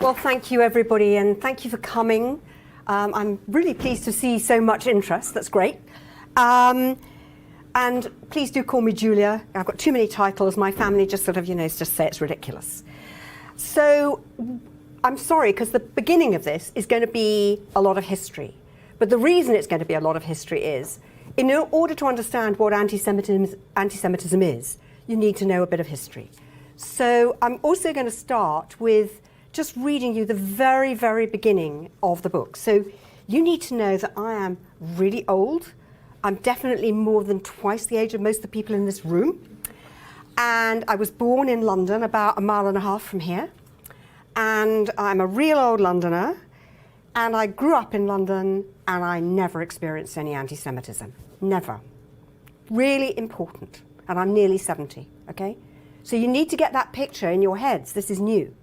Well, thank you, everybody, and thank you for coming. I'm really pleased to see so much interest. That's great. And please do call me Julia. I've got too many titles. My family just sort of, just say it's ridiculous. So I'm sorry, because the beginning of this is going to be a lot of history. But the reason it's going to be a lot of history is, in order to understand what anti-Semitism is, you need to know a bit of history. So I'm also going to start with just reading you the very, very beginning of the book. So you need to know that I am really old. I'm definitely more than twice the age of most of the people in this room. And I was born in London, about 1.5 miles from here. And I'm a real old Londoner. And I grew up in London, and I never experienced any anti-Semitism. Never. Really important. And I'm nearly 70, okay? So you need to get that picture in your heads. This is new.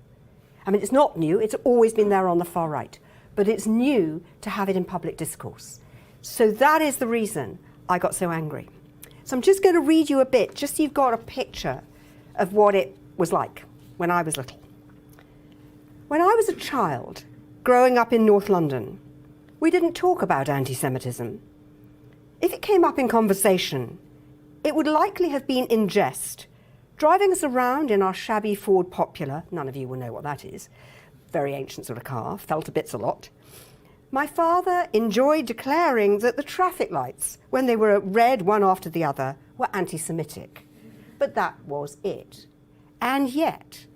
I mean, it's not new. It's always been there on the far right. But it's new to have it in public discourse. So that is the reason I got so angry. So I'm just going to read you a bit, just so you've got a picture of what it was like when I was little. When I was a child, growing up in North London, we didn't talk about anti-Semitism. If it came up in conversation, it would likely have been in jest, driving us around in our shabby Ford Popular. None of you will know what that is. Very ancient sort of car, fell to bits a lot. My father enjoyed declaring that the traffic lights, when they were red one after the other, were anti-Semitic. But that was it. And yet,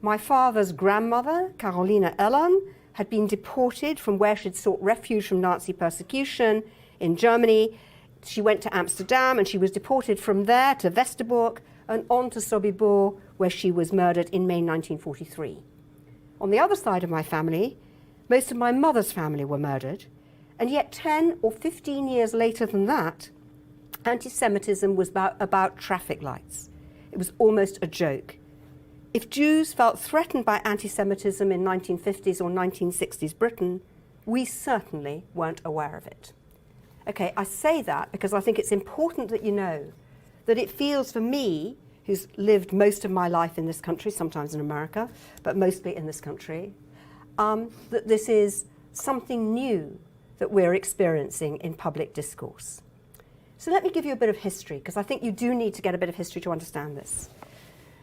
my father's grandmother, Carolina Ellen, had been deported from where she'd sought refuge from Nazi persecution in Germany. She went to Amsterdam, and she was deported from there to Westerbork and on to Sobibor, where she was murdered in May 1943. On the other side of my family, most of my mother's family were murdered, and yet 10 or 15 years later than that, anti-Semitism was about traffic lights. It was almost a joke. If Jews felt threatened by anti-Semitism in 1950s or 1960s Britain, we certainly weren't aware of it. Okay, I say that because I think it's important that you know that it feels for me, who's lived most of my life in this country, sometimes in America, but mostly in this country, that this is something new that we're experiencing in public discourse. So let me give you a bit of history, because I think you do need to get a bit of history to understand this.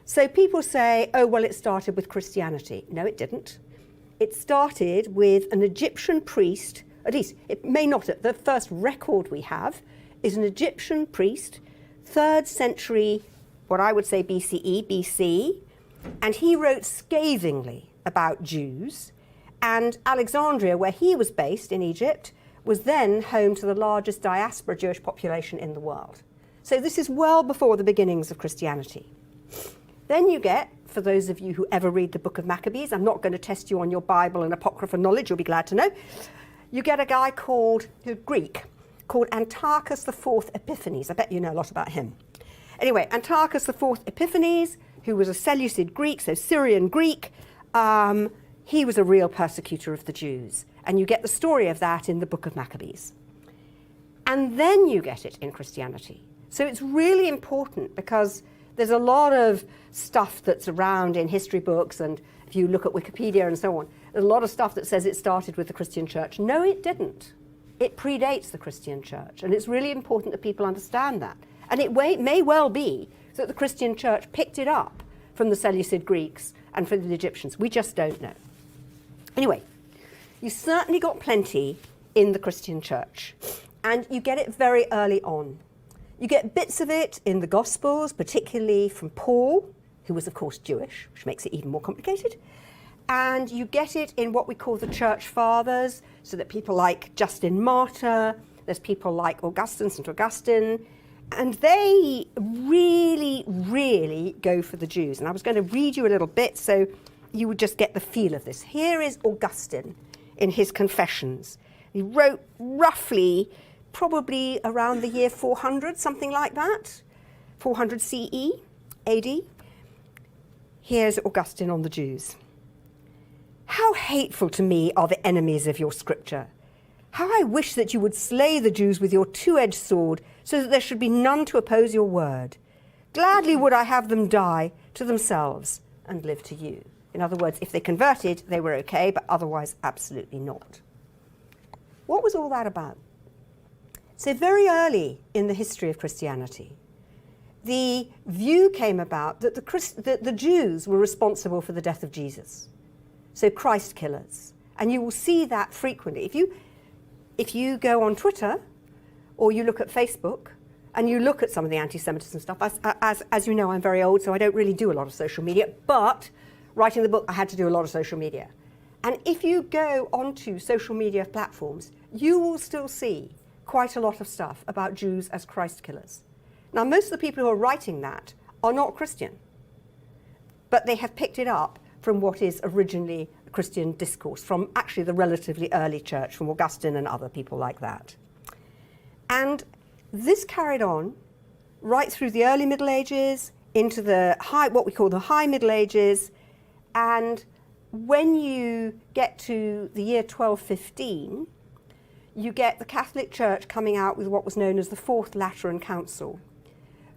So people say, oh, well, it started with Christianity. No, it didn't. It started with an Egyptian priest, at least it may not, the first record we have is an Egyptian priest, 3rd century, what I would say BCE, and he wrote scathingly about Jews. And Alexandria, where he was based in Egypt, was then home to the largest diaspora Jewish population in the world. So this is well before the beginnings of Christianity. Then you get, for those of you who ever read the book of Maccabees, I'm not going to test you on your Bible and Apocrypha knowledge, you'll be glad to know, you get a guy Greek, called Antiochus IV Epiphanes. I bet you know a lot about him. Anyway, Antiochus IV Epiphanes, who was a Seleucid Greek, so Syrian Greek, he was a real persecutor of the Jews. And you get the story of that in the book of Maccabees. And then you get it in Christianity. So it's really important because there's a lot of stuff that's around in history books, and if you look at Wikipedia and so on, there's a lot of stuff that says it started with the Christian church. No, it didn't. It predates the Christian church, and it's really important that people understand that. And it may well be that the Christian church picked it up from the Seleucid Greeks and from the Egyptians. We just don't know. Anyway, you certainly got plenty in the Christian church, and you get it very early on. You get bits of it in the Gospels, particularly from Paul, who was, of course, Jewish, which makes it even more complicated. And you get it in what we call the Church Fathers, so that people like Justin Martyr, there's people like Augustine, St. Augustine, and they really, really go for the Jews. And I was going to read you a little bit so you would just get the feel of this. Here is Augustine in his Confessions. He wrote roughly, probably around the year 400, something like that, 400 CE, AD. Here's Augustine on the Jews. How hateful to me are the enemies of your scripture. How I wish that you would slay the Jews with your two-edged sword, so that there should be none to oppose your word. Gladly would I have them die to themselves and live to you. In other words, if they converted, they were okay, but otherwise absolutely not. What was all that about? So very early in the history of Christianity, the view came about that the Jews were responsible for the death of Jesus. So Christ killers. And you will see that frequently. If you go on Twitter or you look at Facebook and you look at some of the anti-Semitism stuff, as you know, I'm very old, so I don't really do a lot of social media, but writing the book, I had to do a lot of social media. And if you go onto social media platforms, you will still see quite a lot of stuff about Jews as Christ killers. Now, most of the people who are writing that are not Christian, but they have picked it up from what is originally a Christian discourse, from actually the relatively early church, from Augustine and other people like that. And this carried on right through the early Middle Ages, into the what we call the High Middle Ages, and when you get to the year 1215, you get the Catholic Church coming out with what was known as the Fourth Lateran Council,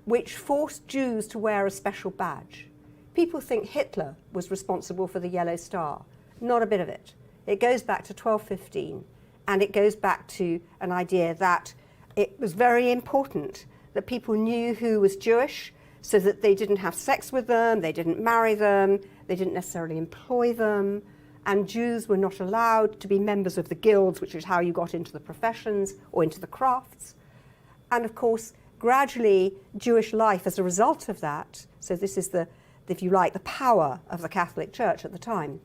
which forced Jews to wear a special badge. People think Hitler was responsible for the Yellow Star. Not a bit of it. It goes back to 1215, and it goes back to an idea that it was very important that people knew who was Jewish, so that they didn't have sex with them, they didn't marry them, they didn't necessarily employ them, and Jews were not allowed to be members of the guilds, which is how you got into the professions or into the crafts. And of course, gradually, Jewish life as a result of that, so this is the, if you like, the power of the Catholic Church at the time.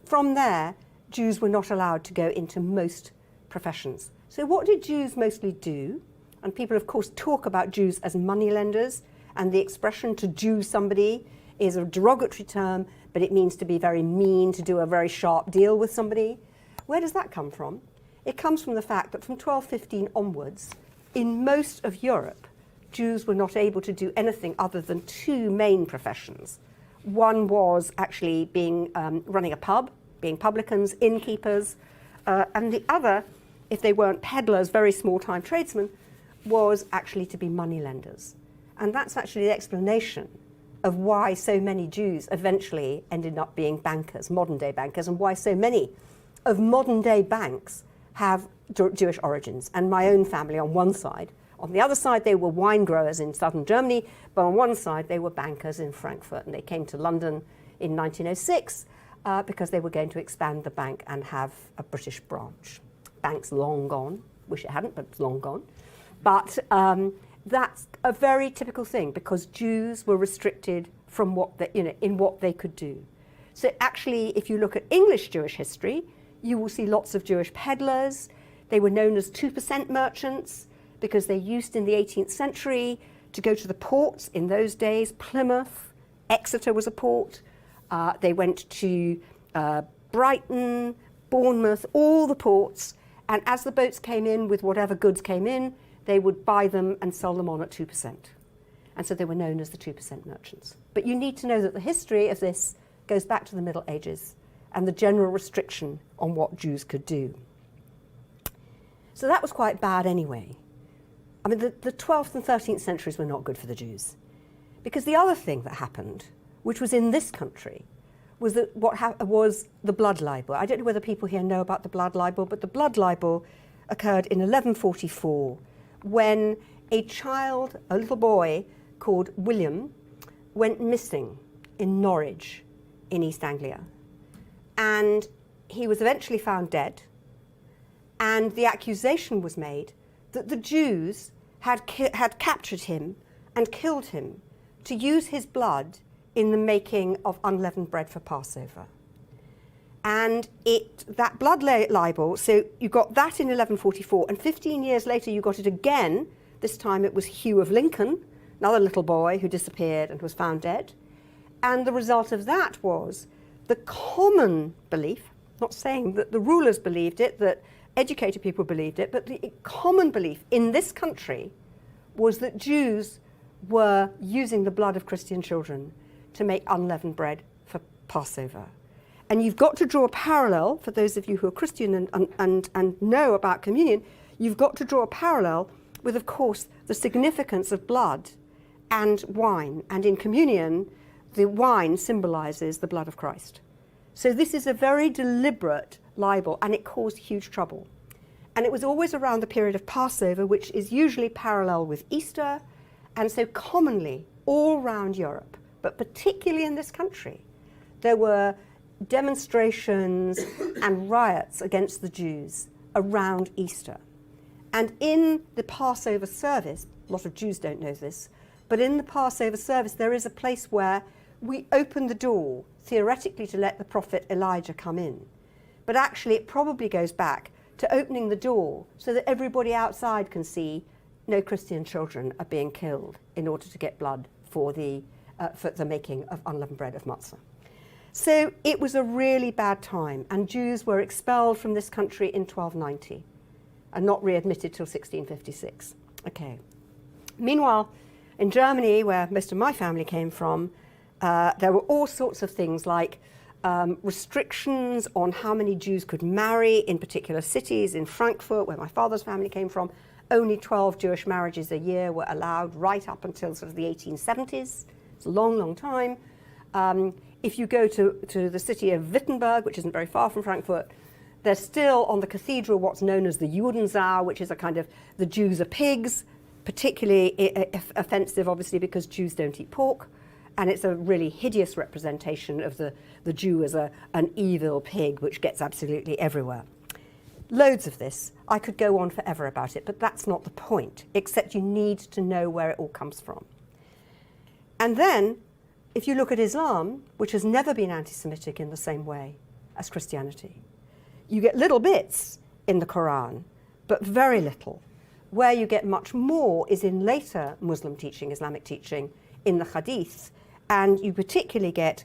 From there, Jews were not allowed to go into most professions. So what did Jews mostly do? And people, of course, talk about Jews as moneylenders, and the expression to Jew somebody is a derogatory term, but it means to be very mean, to do a very sharp deal with somebody. Where does that come from? It comes from the fact that from 1215 onwards, in most of Europe, Jews were not able to do anything other than two main professions. One was actually running a pub, being publicans, innkeepers, and the other, if they weren't peddlers, very small-time tradesmen, was actually to be moneylenders. And that's actually the explanation of why so many Jews eventually ended up being bankers, modern-day bankers, and why so many of modern-day banks have Jewish origins. And my own family on one side. On the other side, they were wine growers in southern Germany, but on one side, they were bankers in Frankfurt. And they came to London in 1906 because they were going to expand the bank and have a British branch. Bank's long gone. Wish it hadn't, but it's long gone. But that's a very typical thing because Jews were restricted from what in what they could do. So actually, if you look at English Jewish history, you will see lots of Jewish peddlers. They were known as 2% merchants because they used in the 18th century to go to the ports in those days. Plymouth, Exeter was a port. They went to Brighton, Bournemouth, all the ports. And as the boats came in with whatever goods came in, they would buy them and sell them on at 2%. And so they were known as the 2% merchants. But you need to know that the history of this goes back to the Middle Ages and the general restriction on what Jews could do. So that was quite bad anyway. I mean, the 12th and 13th centuries were not good for the Jews. Because the other thing that happened, which was in this country, was that was the blood libel. I don't know whether people here know about the blood libel, but the blood libel occurred in 1144 when a child, a little boy called William, went missing in Norwich in East Anglia. And he was eventually found dead. And the accusation was made that the Jews had captured him and killed him to use his blood in the making of unleavened bread for Passover. And that blood libel, so you got that in 1144, and 15 years later you got it again. This time it was Hugh of Lincoln, another little boy who disappeared and was found dead. And the result of that was the common belief, not saying that the rulers believed it, that educated people believed it, but the common belief in this country was that Jews were using the blood of Christian children to make unleavened bread for Passover. And you've got to draw a parallel, for those of you who are Christian and know about communion, you've got to draw a parallel with, of course, the significance of blood and wine. And in communion, the wine symbolises the blood of Christ. So this is a very deliberate libel, and it caused huge trouble. And it was always around the period of Passover, which is usually parallel with Easter, and so commonly all around Europe, but particularly in this country, there were demonstrations and riots against the Jews around Easter. And in the Passover service, a lot of Jews don't know this, but in the Passover service there is a place where we open the door, theoretically, to let the prophet Elijah come in. But actually it probably goes back to opening the door so that everybody outside can see no Christian children are being killed in order to get blood for the making of unleavened bread of matzah. So it was a really bad time, and Jews were expelled from this country in 1290 and not readmitted till 1656. Okay. Meanwhile, in Germany, where most of my family came from, there were all sorts of things like restrictions on how many Jews could marry in particular cities. In Frankfurt, where my father's family came from, only 12 Jewish marriages a year were allowed right up until sort of the 1870s. It's a long, long time. If you go to the city of Wittenberg, which isn't very far from Frankfurt, there's still on the cathedral what's known as the Judensau, which is a kind of the Jews are pigs, particularly offensive, obviously, because Jews don't eat pork. And it's a really hideous representation of the Jew as an evil pig, which gets absolutely everywhere. Loads of this. I could go on forever about it, but that's not the point, except you need to know where it all comes from. And then, if you look at Islam, which has never been anti-Semitic in the same way as Christianity, you get little bits in the Quran, but very little. Where you get much more is in later Muslim teaching, Islamic teaching, in the Hadith, and you particularly get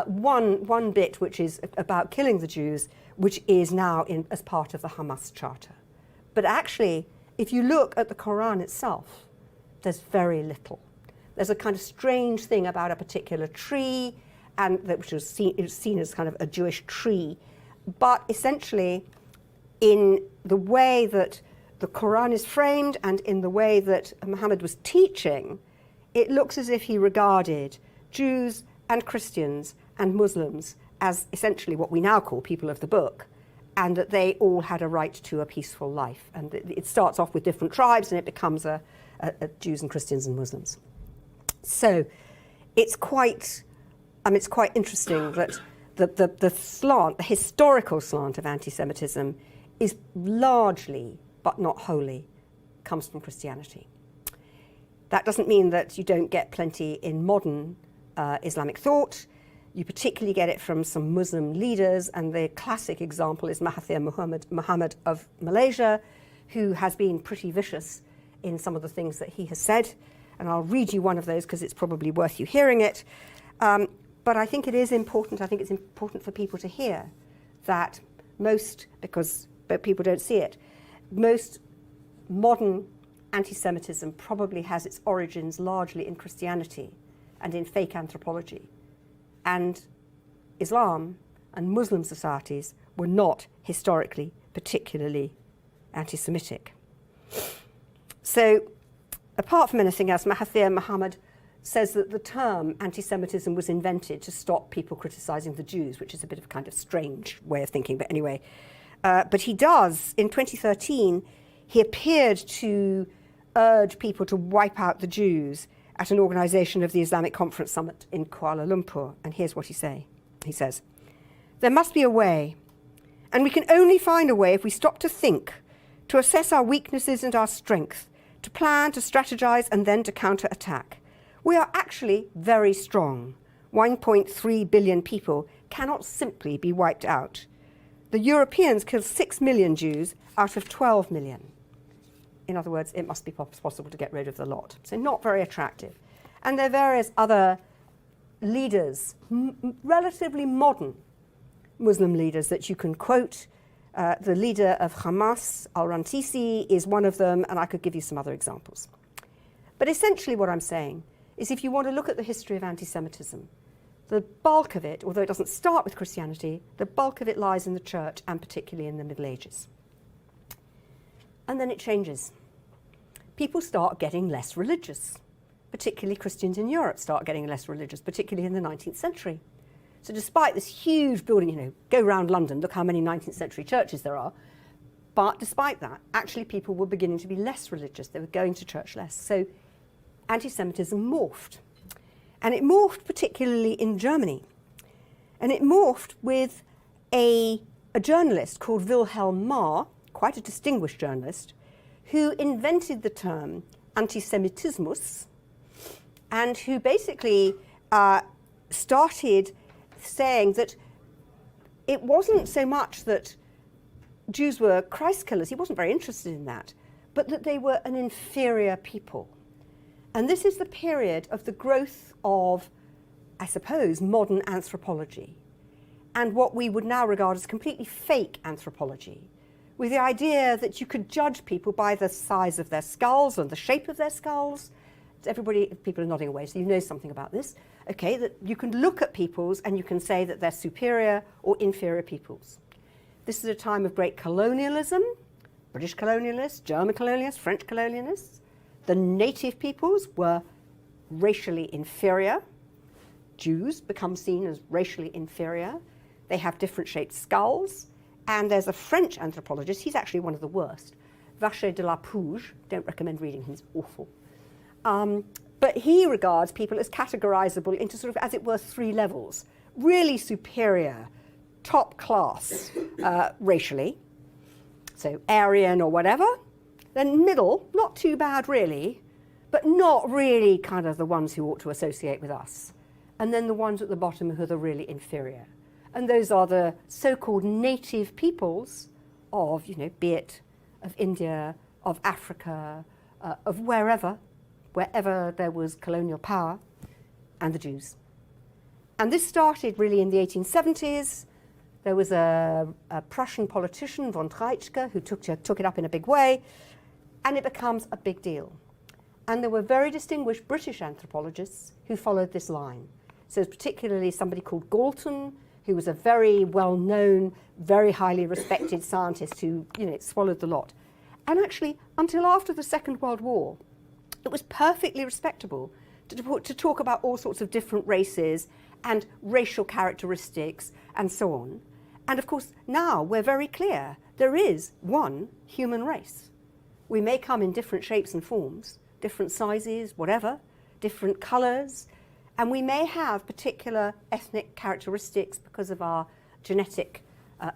one bit which is about killing the Jews, which is now as part of the Hamas Charter. But actually, if you look at the Quran itself, there's very little. There's a kind of strange thing about a particular tree, and which was seen as kind of a Jewish tree. But essentially, in the way that the Quran is framed and in the way that Muhammad was teaching, it looks as if he regarded Jews and Christians and Muslims as essentially what we now call people of the book, and that they all had a right to a peaceful life. And it starts off with different tribes, and it becomes a Jews and Christians and Muslims. So it's quite interesting that the slant, the historical slant of anti-Semitism is largely, but not wholly, comes from Christianity. That doesn't mean that you don't get plenty in modern Islamic thought. You particularly get it from some Muslim leaders, and the classic example is Mahathir Mohamad of Malaysia, who has been pretty vicious in some of the things that he has said. And I'll read you one of those because it's probably worth you hearing it. But I think it is important, I think it's important for people to hear that but people don't see it, most modern anti-Semitism probably has its origins largely in Christianity and in fake anthropology. And Islam and Muslim societies were not historically particularly anti-Semitic. So, apart from anything else, Mahathir Mohamad says that the term anti-Semitism was invented to stop people criticizing the Jews, which is a bit of a kind of strange way of thinking, but anyway. But he does, in 2013, he appeared to urge people to wipe out the Jews at an organization of the Islamic Conference Summit in Kuala Lumpur. And here's what he says, "There must be a way, and we can only find a way if we stop to think, to assess our weaknesses and our strength, to plan, to strategize, and then to counterattack. We are actually very strong. 1.3 billion people cannot simply be wiped out. The Europeans killed 6 million Jews out of 12 million. In other words, it must be possible to get rid of the lot." So not very attractive. And there are various other leaders, relatively modern Muslim leaders that you can quote. The leader of Hamas, al-Rantisi, is one of them, and I could give you some other examples. But essentially what I'm saying is if you want to look at the history of anti-Semitism, the bulk of it, although it doesn't start with Christianity, the bulk of it lies in the church, and particularly in the Middle Ages. And then it changes. People start getting less religious. particularly Christians in Europe, start getting less religious, particularly in the 19th century. So despite this huge building, go around London, look how many 19th century churches there are. But despite that, actually people were beginning to be less religious. They were going to church less. So anti-Semitism morphed. And it morphed particularly in Germany. And it morphed with a journalist called Wilhelm Marr, quite a distinguished journalist, who invented the term antisemitismus and who basically started saying that it wasn't so much that Jews were Christ killers, he wasn't very interested in that, but that they were an inferior people. And this is the period of the growth of, I suppose, modern anthropology, and what we would now regard as completely fake anthropology, with the idea that you could judge people by the size of their skulls and the shape of their skulls. People are nodding away, so you know something about this. Okay, that you can look at peoples and you can say that they're superior or inferior peoples. This is a time of great colonialism, British colonialists, German colonialists, French colonialists. The native peoples were racially inferior. Jews become seen as racially inferior. They have different shaped skulls. And there's a French anthropologist, he's actually one of the worst, Vacher de la Pouge, don't recommend reading him, he's awful. But he regards people as categorizable into sort of, as it were, 3 levels. Really superior, top class racially, so Aryan or whatever. Then middle, not too bad really, but not really kind of the ones who ought to associate with us. And then the ones at the bottom who are the really inferior. And those are the so-called native peoples of, be it of India, of Africa, of wherever there was colonial power, and the Jews. And this started really in the 1870s. There was a Prussian politician, von Treitschke, who took it up in a big way, and it becomes a big deal. And there were very distinguished British anthropologists who followed this line. So particularly somebody called Galton, who was a very well-known, very highly respected scientist who, swallowed the lot. And actually, until after the Second World War, it was perfectly respectable to talk about all sorts of different races and racial characteristics and so on. And of course, now we're very clear, there is one human race. We may come in different shapes and forms, different sizes, whatever, different colours, and we may have particular ethnic characteristics because of our genetic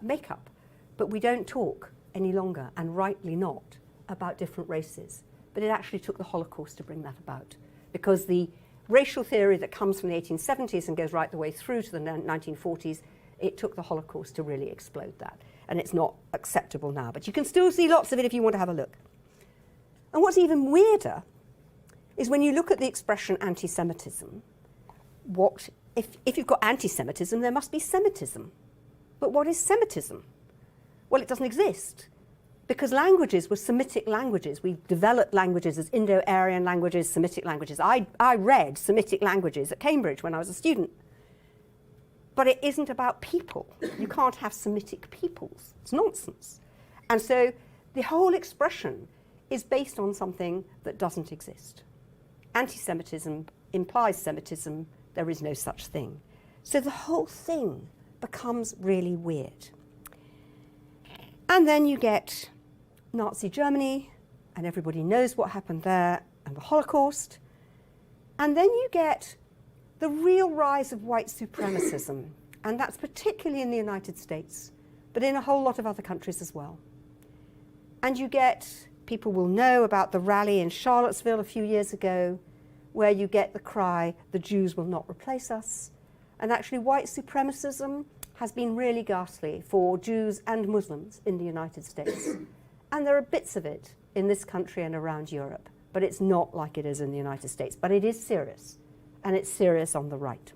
makeup, but we don't talk any longer, and rightly not, about different races. But it actually took the Holocaust to bring that about, because the racial theory that comes from the 1870s and goes right the way through to the 1940s, it took the Holocaust to really explode that. And it's not acceptable now, but you can still see lots of it if you want to have a look. And what's even weirder is when you look at the expression anti-Semitism, if you've got anti-Semitism, there must be Semitism. But what is Semitism? Well, it doesn't exist, because languages were Semitic languages. We developed languages as Indo-Aryan languages, Semitic languages. I read Semitic languages at Cambridge when I was a student. But it isn't about people. You can't have Semitic peoples. It's nonsense. And so the whole expression is based on something that doesn't exist. Anti-Semitism implies Semitism. There is no such thing. So the whole thing becomes really weird. And then you get Nazi Germany, and everybody knows what happened there, and the Holocaust. And then you get the real rise of white supremacism, and that's particularly in the United States, but in a whole lot of other countries as well. And you get, people will know about the rally in Charlottesville a few years ago, where you get the cry, the Jews will not replace us. And actually white supremacism has been really ghastly for Jews and Muslims in the United States. And there are bits of it in this country and around Europe, but it's not like it is in the United States. But it is serious, and it's serious on the right.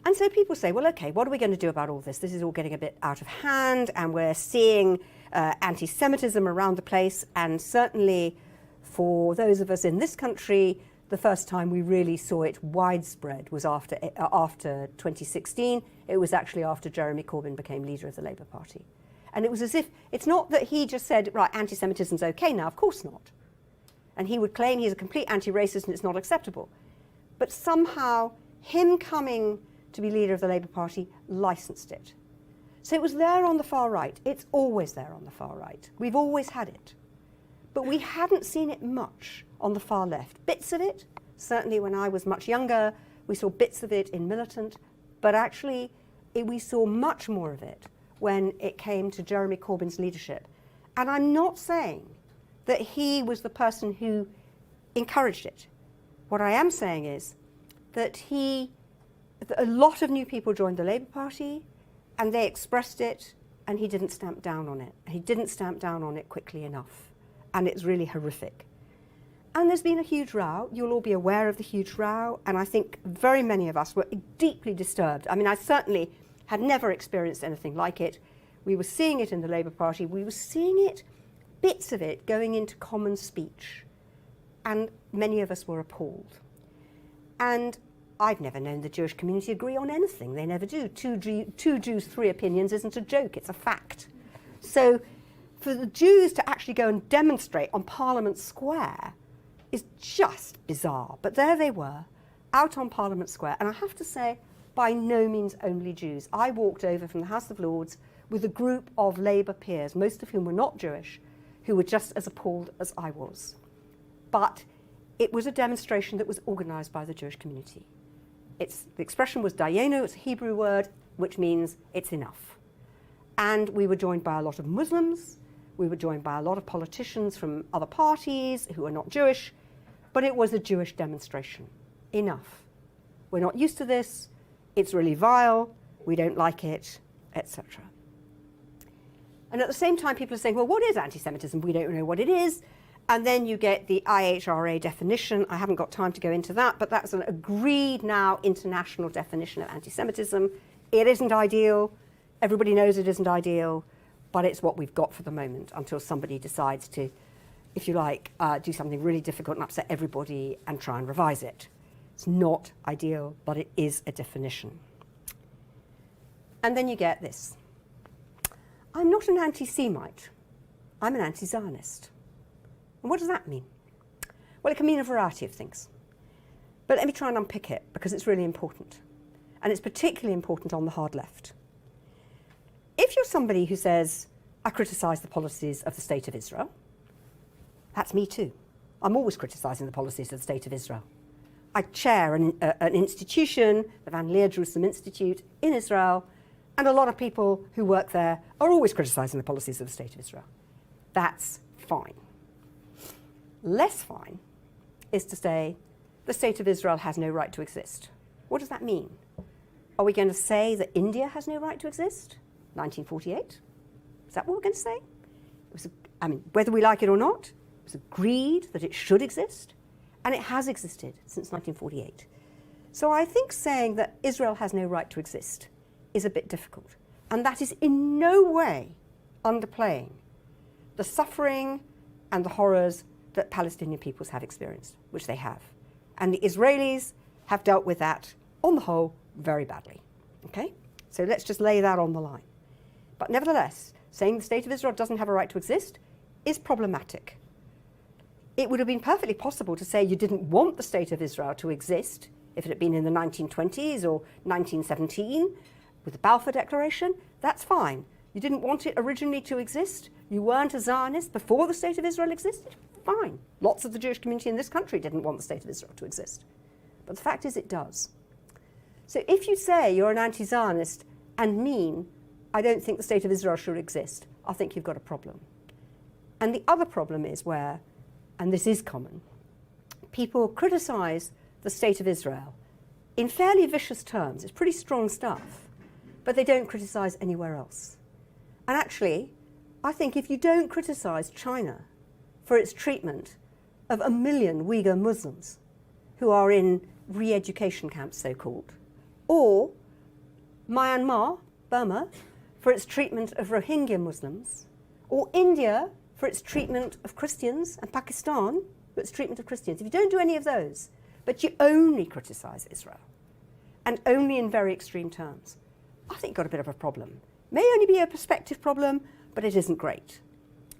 And so people say, well, okay, what are we going to do about all this? This is all getting a bit out of hand, and we're seeing anti-Semitism around the place, and certainly for those of us in this country, the first time we really saw it widespread was after 2016. It was actually after Jeremy Corbyn became leader of the Labour Party. And it was as if, it's not that he just said, right, anti-Semitism's okay now, of course not. And he would claim he's a complete anti-racist and it's not acceptable. But somehow, him coming to be leader of the Labour Party licensed it. So it was there on the far right. It's always there on the far right. We've always had it. But we hadn't seen it much on the far left. Bits of it, certainly when I was much younger, we saw bits of it in Militant, but actually we saw much more of it when it came to Jeremy Corbyn's leadership. And I'm not saying that he was the person who encouraged it. What I am saying is that a lot of new people joined the Labour Party and they expressed it and he didn't stamp down on it. He didn't stamp down on it quickly enough. And it's really horrific. And there's been a huge row. You'll all be aware of the huge row. And I think very many of us were deeply disturbed. I mean, I certainly had never experienced anything like it. We were seeing it in the Labour Party. We were seeing it, bits of it, going into common speech. And many of us were appalled. And I've never known the Jewish community agree on anything. They never do. Two Jews, three opinions isn't a joke. It's a fact. So for the Jews to actually go and demonstrate on Parliament Square is just bizarre. But there they were, out on Parliament Square. And I have to say, by no means only Jews. I walked over from the House of Lords with a group of Labour peers, most of whom were not Jewish, who were just as appalled as I was. But it was a demonstration that was organised by the Jewish community. The expression was dayenu, it's a Hebrew word, which means it's enough. And we were joined by a lot of Muslims, we were joined by a lot of politicians from other parties who are not Jewish, but it was a Jewish demonstration. Enough. We're not used to this, it's really vile, we don't like it, etc. And at the same time, people are saying, well, what is anti-Semitism? We don't know what it is. And then you get the IHRA definition. I haven't got time to go into that, but that's an agreed now international definition of anti-Semitism. It isn't ideal. Everybody knows it isn't ideal, but it's what we've got for the moment until somebody decides to, if you like, do something really difficult and upset everybody and try and revise it. It's not ideal, but it is a definition. And then you get this. I'm not an anti-Semite. I'm an anti-Zionist. And what does that mean? Well, it can mean a variety of things. But let me try and unpick it, because it's really important. And it's particularly important on the hard left. If you're somebody who says, I criticise the policies of the State of Israel, that's me too. I'm always criticising the policies of the State of Israel. I chair an institution, the Van Leer Jerusalem Institute in Israel, and a lot of people who work there are always criticising the policies of the State of Israel. That's fine. Less fine is to say the State of Israel has no right to exist. What does that mean? Are we going to say that India has no right to exist? 1948? Is that what we're going to say? Whether we like it or not, it was agreed that it should exist, and it has existed since 1948. So I think saying that Israel has no right to exist is a bit difficult. And that is in no way underplaying the suffering and the horrors that Palestinian peoples have experienced, which they have. And the Israelis have dealt with that, on the whole, very badly. Okay? So let's just lay that on the line. But nevertheless, saying the State of Israel doesn't have a right to exist is problematic. It would have been perfectly possible to say you didn't want the State of Israel to exist if it had been in the 1920s or 1917 with the Balfour Declaration. That's fine. You didn't want it originally to exist. You weren't a Zionist before the State of Israel existed. Fine. Lots of the Jewish community in this country didn't want the State of Israel to exist. But the fact is it does. So if you say you're an anti-Zionist and mean, I don't think the State of Israel should exist, I think you've got a problem. And the other problem is where, and this is common, people criticise the State of Israel in fairly vicious terms. It's pretty strong stuff, but they don't criticise anywhere else. And actually, I think if you don't criticise China for its treatment of 1 million Uyghur Muslims who are in re-education camps, so-called, or Myanmar, Burma, for its treatment of Rohingya Muslims, or India for its treatment of Christians, and Pakistan for its treatment of Christians, if you don't do any of those, but you only criticise Israel, and only in very extreme terms, I think you've got a bit of a problem. May only be a perspective problem, but it isn't great.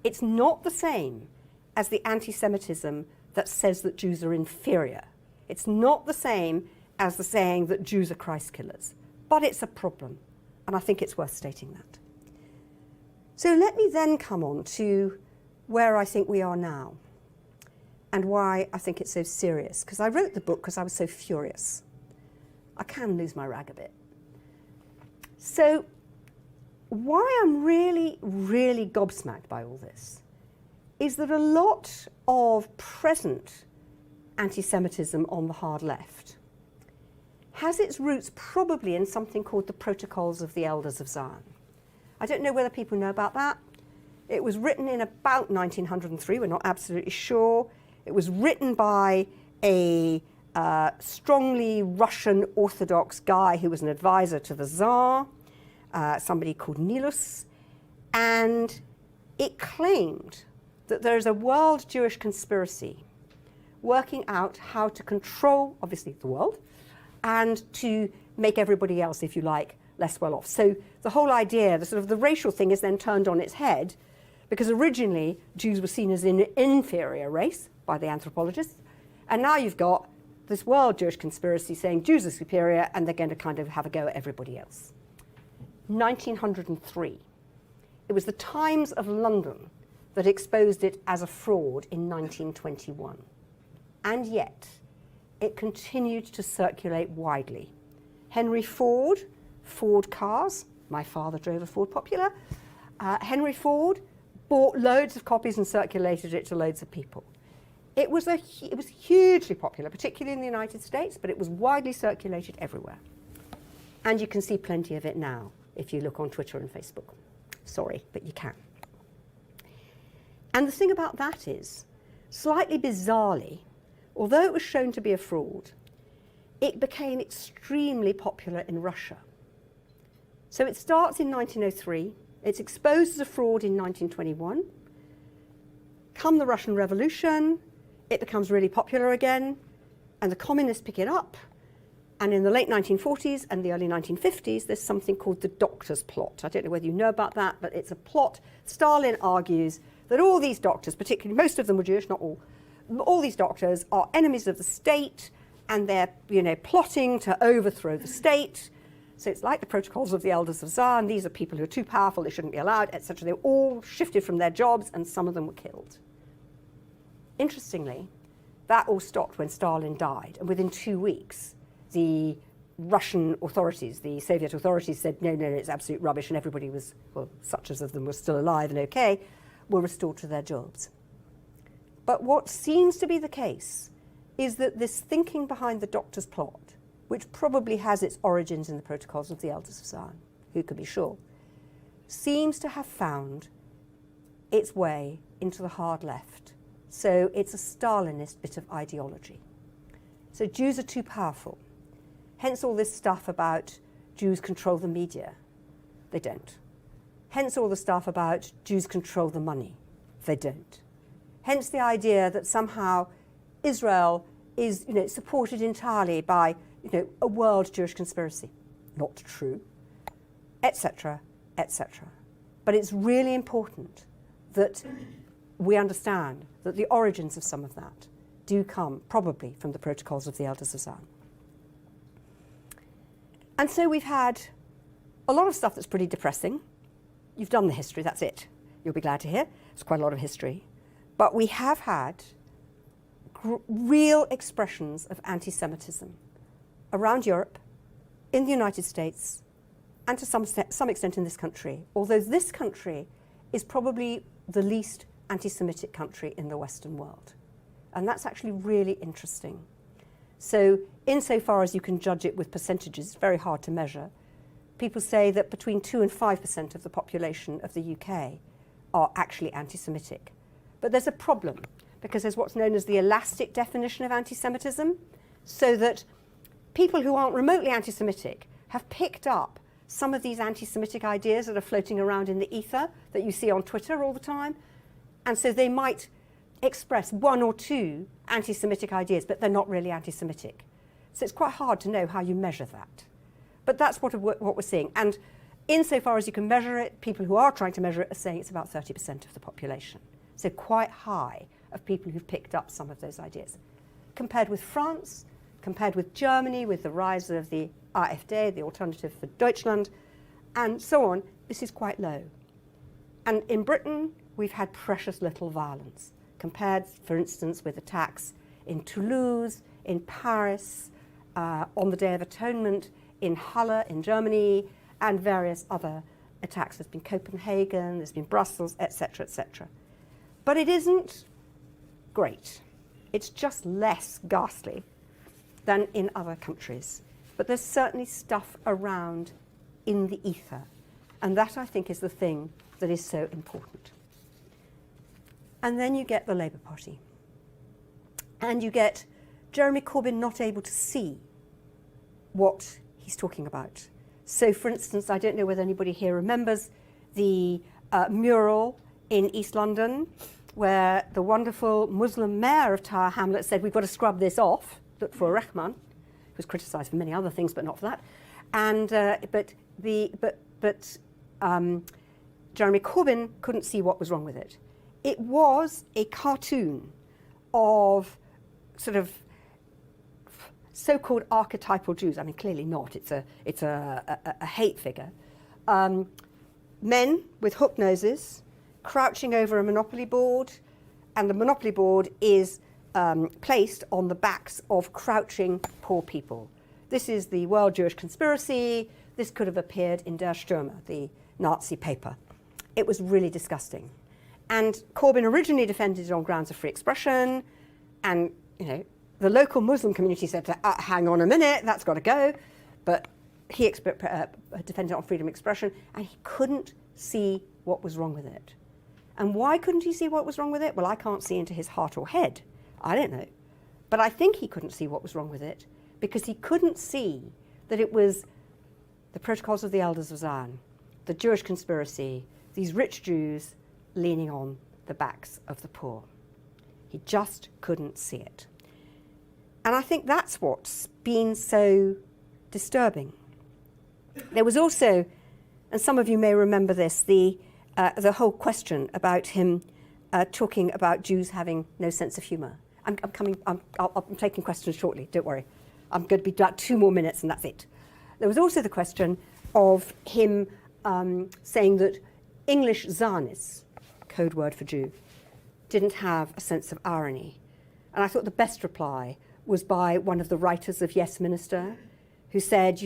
It's not the same as the anti-Semitism that says that Jews are inferior. It's not the same as the saying that Jews are Christ killers, but it's a problem, and I think it's worth stating that. So let me then come on to where I think we are now and why I think it's so serious, because I wrote the book because I was so furious. I can lose my rag a bit. So why I'm really, really gobsmacked by all this is that a lot of present anti-Semitism on the hard left has its roots probably in something called the Protocols of the Elders of Zion. I don't know whether people know about that. It was written in about 1903, we're not absolutely sure. It was written by a strongly Russian Orthodox guy who was an advisor to the Tsar, somebody called Nilus, and it claimed that there is a world Jewish conspiracy working out how to control, obviously, the world, and to make everybody else, if you like, less well off. So the whole idea, the sort of the racial thing is then turned on its head, because originally Jews were seen as an inferior race by the anthropologists, and now you've got this world Jewish conspiracy saying Jews are superior and they're going to kind of have a go at everybody else. 1903. It was the Times of London that exposed it as a fraud in 1921. And yet, it continued to circulate widely. Henry Ford, Ford cars, my father drove a Ford Popular, Henry Ford bought loads of copies and circulated it to loads of people. It was hugely popular, particularly in the United States, but it was widely circulated everywhere. And you can see plenty of it now if you look on Twitter and Facebook. Sorry, but you can. And the thing about that is, slightly bizarrely, although it was shown to be a fraud, it became extremely popular in Russia. So it starts in 1903, it's exposed as a fraud in 1921. Come the Russian Revolution, it becomes really popular again, and the communists pick it up. And in the late 1940s and the early 1950s, there's something called the doctor's plot. I don't know whether you know about that, but it's a plot. Stalin argues that all these doctors, particularly most of them were Jewish, not all these doctors are enemies of the state, and they're plotting to overthrow the state. So it's like the Protocols of the Elders of Zion. These are people who are too powerful, they shouldn't be allowed, etc. They were all shifted from their jobs, and some of them were killed. Interestingly, that all stopped when Stalin died, and within 2 weeks, the Russian authorities, the Soviet authorities said, no, it's absolute rubbish, and everybody was, well, such as of them were still alive and okay, were restored to their jobs. But what seems to be the case is that this thinking behind the doctor's plot, which probably has its origins in the Protocols of the Elders of Zion, who can be sure, seems to have found its way into the hard left. So it's a Stalinist bit of ideology. So Jews are too powerful. Hence all this stuff about Jews control the media. They don't. Hence all the stuff about Jews control the money. They don't. Hence the idea that somehow Israel is supported entirely by a world Jewish conspiracy. Not true, etc., etc. But it's really important that we understand that the origins of some of that do come probably from the Protocols of the Elders of Zion. And so we've had a lot of stuff that's pretty depressing. You've done the history, that's it. You'll be glad to hear. It's quite a lot of history. But we have had real expressions of anti-Semitism around Europe, in the United States, and to some extent in this country, although this country is probably the least anti-Semitic country in the Western world. And that's actually really interesting. So insofar as you can judge it with percentages, it's very hard to measure. People say that between 2 and 5% of the population of the UK are actually anti-Semitic. But there's a problem, because there's what's known as the elastic definition of anti-Semitism, so that people who aren't remotely anti-Semitic have picked up some of these anti-Semitic ideas that are floating around in the ether that you see on Twitter all the time. And so they might express 1 or 2 anti-Semitic ideas, but they're not really anti-Semitic. So it's quite hard to know how you measure that. But that's what we're seeing. And insofar as you can measure it, people who are trying to measure it are saying it's about 30% of the population. So quite high of people who've picked up some of those ideas. Compared with France, compared with Germany, with the rise of the AfD, the Alternative for Deutschland, and so on, this is quite low. And in Britain, we've had precious little violence, compared, for instance, with attacks in Toulouse, in Paris, on the Day of Atonement, in Halle, in Germany, and various other attacks. There's been Copenhagen, there's been Brussels, etc., etc. But it isn't great. It's just less ghastly than in other countries. But there's certainly stuff around in the ether. And that, I think, is the thing that is so important. And then you get the Labour Party. And you get Jeremy Corbyn not able to see what he's talking about. So, for instance, I don't know whether anybody here remembers the mural in East London where the wonderful Muslim mayor of Tower Hamlets said, we've got to scrub this off, Lutfur Rahman, who was criticised for many other things, but not for that. And Jeremy Corbyn couldn't see what was wrong with it. It was a cartoon of sort of so-called archetypal Jews. I mean, clearly not. It's a hate figure. Men with hook noses, crouching over a Monopoly board, and the Monopoly board is placed on the backs of crouching poor people. This is the World Jewish Conspiracy. This could have appeared in Der Stürmer, the Nazi paper. It was really disgusting. And Corbyn originally defended it on grounds of free expression, and the local Muslim community said, hang on a minute, that's got to go. But he defended it on freedom of expression, and he couldn't see what was wrong with it. And why couldn't he see what was wrong with it? Well, I can't see into his heart or head. I don't know. But I think he couldn't see what was wrong with it because he couldn't see that it was the Protocols of the Elders of Zion, the Jewish conspiracy, these rich Jews leaning on the backs of the poor. He just couldn't see it. And I think that's what's been so disturbing. There was also, and some of you may remember this, the whole question about him talking about Jews having no sense of humour. I'm taking questions shortly, don't worry. I'm going to be about 2 more minutes and that's it. There was also the question of him saying that English Zionists, code word for Jew, didn't have a sense of irony. And I thought the best reply was by one of the writers of Yes Minister, who said,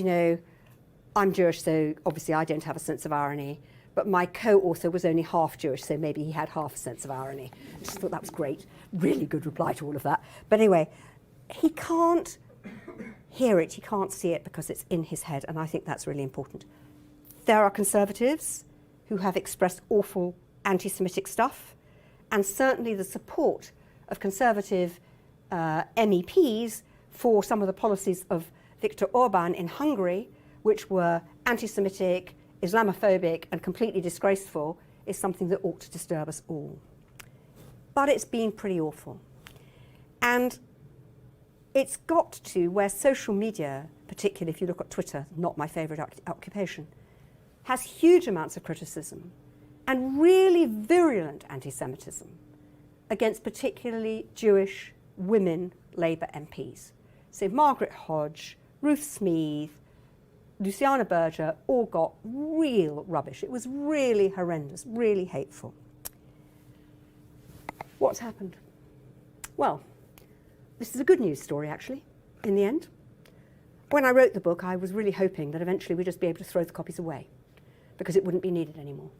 I'm Jewish, so obviously I don't have a sense of irony, but my co-author was only half Jewish, so maybe he had half a sense of irony. I just thought that was great. Really good reply to all of that. But anyway, he can't hear it, he can't see it because it's in his head, and I think that's really important. There are conservatives who have expressed awful anti-Semitic stuff, and certainly the support of conservative MEPs for some of the policies of Viktor Orban in Hungary, which were anti-Semitic, Islamophobic, and completely disgraceful, is something that ought to disturb us all. But it's been pretty awful. And it's got to where social media, particularly if you look at Twitter, not my favourite occupation, has huge amounts of criticism and really virulent anti-Semitism against particularly Jewish women Labour MPs. So Margaret Hodge, Ruth Smeeth, Luciana Berger all got real rubbish. It was really horrendous, really hateful. What's happened? Well, this is a good news story, actually, in the end. When I wrote the book, I was really hoping that eventually we'd just be able to throw the copies away because it wouldn't be needed anymore.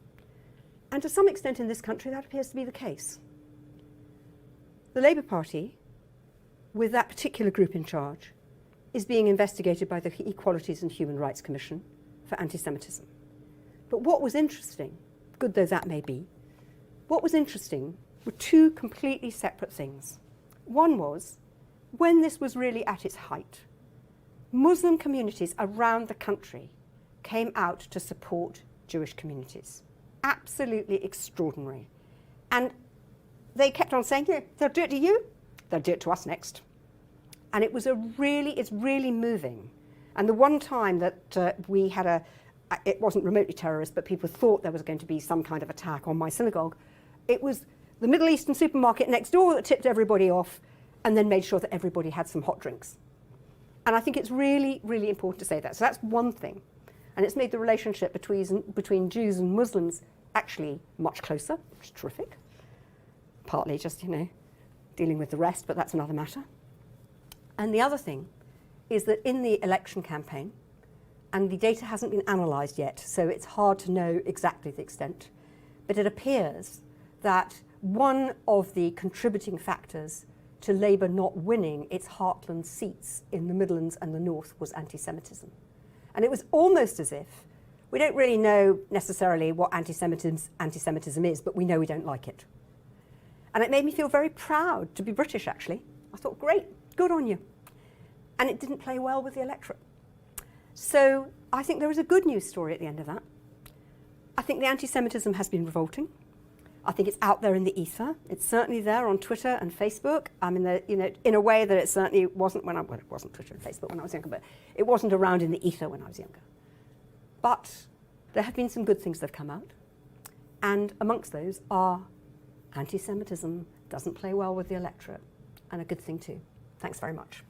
And to some extent in this country, that appears to be the case. The Labour Party, with that particular group in charge, is being investigated by the Equalities and Human Rights Commission for anti-Semitism. But what was interesting, good though that may be, what was interesting were 2 completely separate things. One was, when this was really at its height, Muslim communities around the country came out to support Jewish communities. Absolutely extraordinary. And they kept on saying, yeah, they'll do it to you, they'll do it to us next. And it's really moving. And the one time that we had it wasn't remotely terrorist, but people thought there was going to be some kind of attack on my synagogue, it was the Middle Eastern supermarket next door that tipped everybody off, and then made sure that everybody had some hot drinks. And I think it's really, really important to say that. So that's one thing. And it's made the relationship between Jews and Muslims actually much closer, which is terrific. Partly just, dealing with the rest, but that's another matter. And the other thing is that in the election campaign, and the data hasn't been analysed yet, so it's hard to know exactly the extent, but it appears that one of the contributing factors to Labour not winning its heartland seats in the Midlands and the North was anti-Semitism. And it was almost as if, we don't really know necessarily what anti-Semitism is, but we know we don't like it. And it made me feel very proud to be British, actually. I thought, great, good on you. And it didn't play well with the electorate. So I think there was a good news story at the end of that. I think the anti-Semitism has been revolting. I think it's out there in the ether. It's certainly there on Twitter and Facebook. I mean, in a way that it certainly wasn't well, it wasn't Twitter and Facebook when I was younger, but it wasn't around in the ether when I was younger. But there have been some good things that have come out. And amongst those are anti-Semitism doesn't play well with the electorate, and a good thing too. Thanks very much.